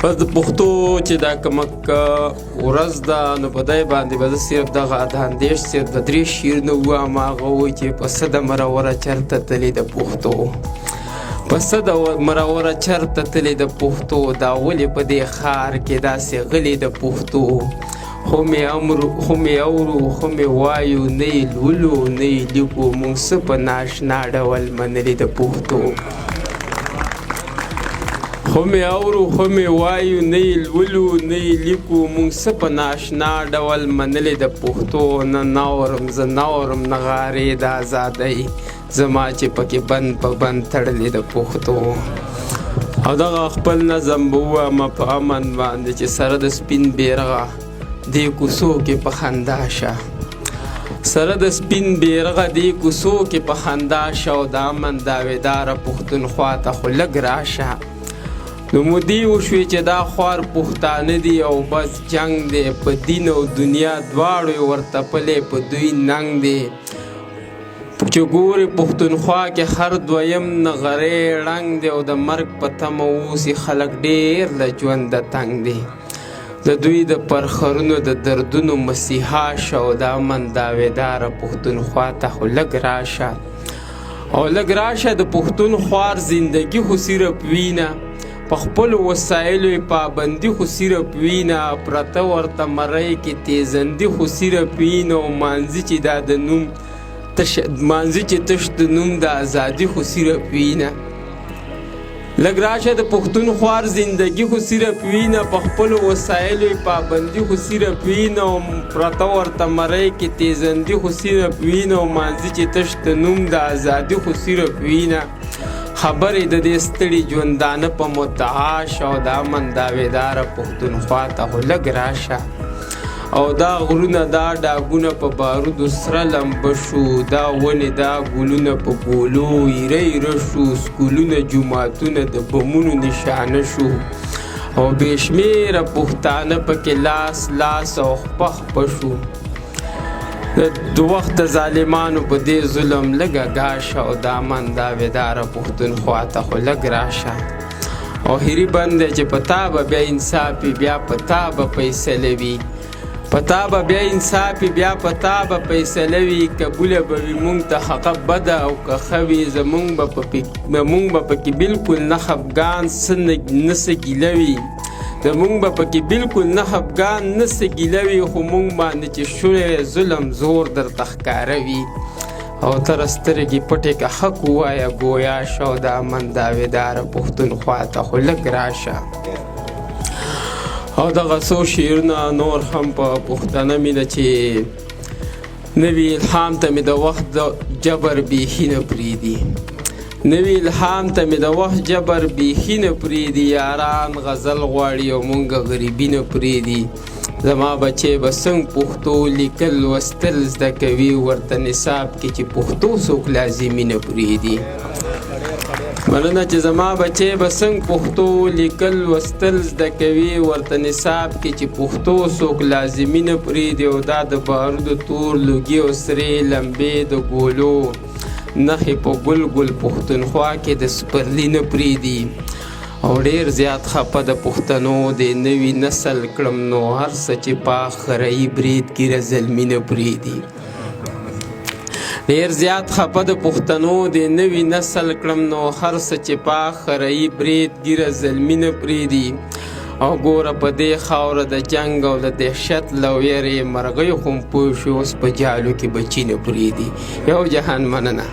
بس د پښتو چې دا کومک ورځ ده نو په دی باندې به زه صرف دغه دهاندېش صرف د 3 شعرونه ووایم. هغه وایي چې پسه د مروره چرته تلې د پښتو، پسه د مروره چرته تلې د پښتو، دا ولې په دې ښار کې داسې غلې د پښتو. خو مې اورو خو مې وایو نه یې لولو نه یې لیکو، موږ څه په ناشنا ډول منلې د پښتو. خو مې اورو خو مې وایو نه یې لولو نه یې لیکو، موږ څه په ناشنا ډول منلې د پښتو. نه اورم زه نه اورم نغارې د ازادۍ، زما چې پکې بند په بند تړلې د پښتو. او دغه خپل نظم به ووایم په امن باندې چې سره د سپین بیرغه دې کوڅو کې په خندا شه، سره د سپین بیرغه دې کوڅو کې په خندا شه، او د امن داویداره پښتونخوا ته خو لږ راشه. نو مودې وشوې چې دا خوار پښتانه دي او بس جنگ دی، په دین او دنیا دواړو یې ورته پلې په دوی ننګ دی. چې ګورې پښتونخوا کې هر دویم نغری ړنګ دی، او د مرګ په تمه اوسي خلک ډېر له ژونده تنګ دی. د دوی د پرخرونو د دردونو مسیحا شه، او د امن داویداره پښتونخوا ته خو لږ راشه. او لږ راشه د پښتون خوار زندګي خو صرف وینه، په خپلو وسایلو یې پابندي خو صرف وینه، پرته ورته مرۍ کې تیزندي خو صرف وینه، او مانځي چې دا د نوم مانځي چې تش د نوم د ازادي خو صرف وینه. لږ راشه د پښتون خوار زندګي خو صرف وینه، په خپلو وسایلو یې پابندي خو صرف وینه، او پرته ورته مرۍ کې تیزندي خو صرف وینه، او مانځي چې تش د نوم د ازادي خو صرف وینه. خبرې د دې ستړي ژوندانه په مدعا شه، او د امن داویداره پښتونخوا ته خو لږ راشه. او دا غرونه دا ډاګونه په بارودو سره لمبه شو، دا ونې دا ګلونه په ګولو ایره ایره شو، سکولونه جوماتونه د بمونو نشانه شو، او بې شمېره پښتانه پکې لاس لاس او خپه خپه شو. د وخت ظالمانو په دې ظلم لږه ګاشه، او د امن داویداره پښتونخوا ته خو لږ راشه. او هیري بند دی چې په تا به بیا انصاف وي، بیا په تا به فیصله وي، په تا به بیا انصاف وي، بیا په تا به فیصله وي. قبوله به وي موږ ته هغه بده او که ښه وي، موږ به پکې بلکل نه خفګان نه څه ګیله وي، زمونږ به پکې بلکل نه خفګان نه څه ګیله وي، خو موږ باندې چې شوی ظلم زور درته ښکاره وي. او تر سترګې پټې که حق ووایه ګویا شه، او د امن داویداره پښتونخوا ته خو لږ راشه. او دغه څو شعرونه نور هم په پښتنه مینه چې نوي الهام ته مې د وخت د جبر بیخي نه پرېږدي، نوی الهام ته مې د وخت جبر بیخي نه پرېږدي. یاران غزل غواړي او مونږ غریبي نه پرېږدي. زما بچی به څنګه پښتو لیکل لوستل زده کوي، ورته نصاب کې چې پښتو څوک لازمي نه پرېږدي. مننه چې زما بچی به څنګه پښتو لیکل لوستل زده کوي، ورته نصاب کې چې پښتو څوک لازمي نه پرېږدي. او دا د بارودو تور لوګي او سرې لمبې د ګولو نخې په ګل ګل پښتونخوا کې د سپرلي نه پرېږدي. او ډېر زیات خفه د پښتنو د نوي نسل کړم، نو هر څه چې پاک خرهی برید ګیره زلمي نه پرېږدي. ډېر زیات خفه د پښتنو د نوي نسل کړم، نو هر څه چې پاک خرهی برید ګیره زلمي نه پرېږدي. او ګوره په دې خاوره د جنګ او د دهشت له ویرې مرغۍ خو هم پوه شو، اوس په جالو کې بچي نه پرېږدي. یو جهان مننه.